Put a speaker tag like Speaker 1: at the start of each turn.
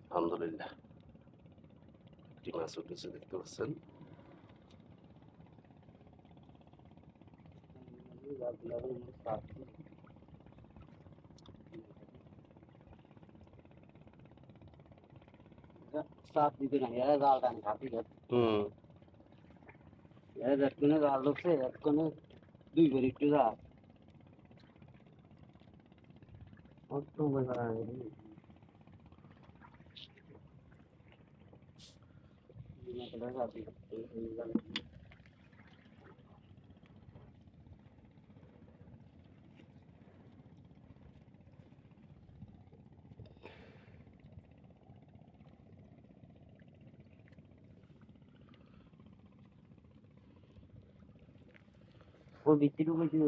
Speaker 1: আলহামদুলিল্লাহ একটি মাছ উঠেছে দেখতে পাচ্ছেন। হুম
Speaker 2: দুই ভরি একটু যা ও ভিত্তি ঢুকেছিল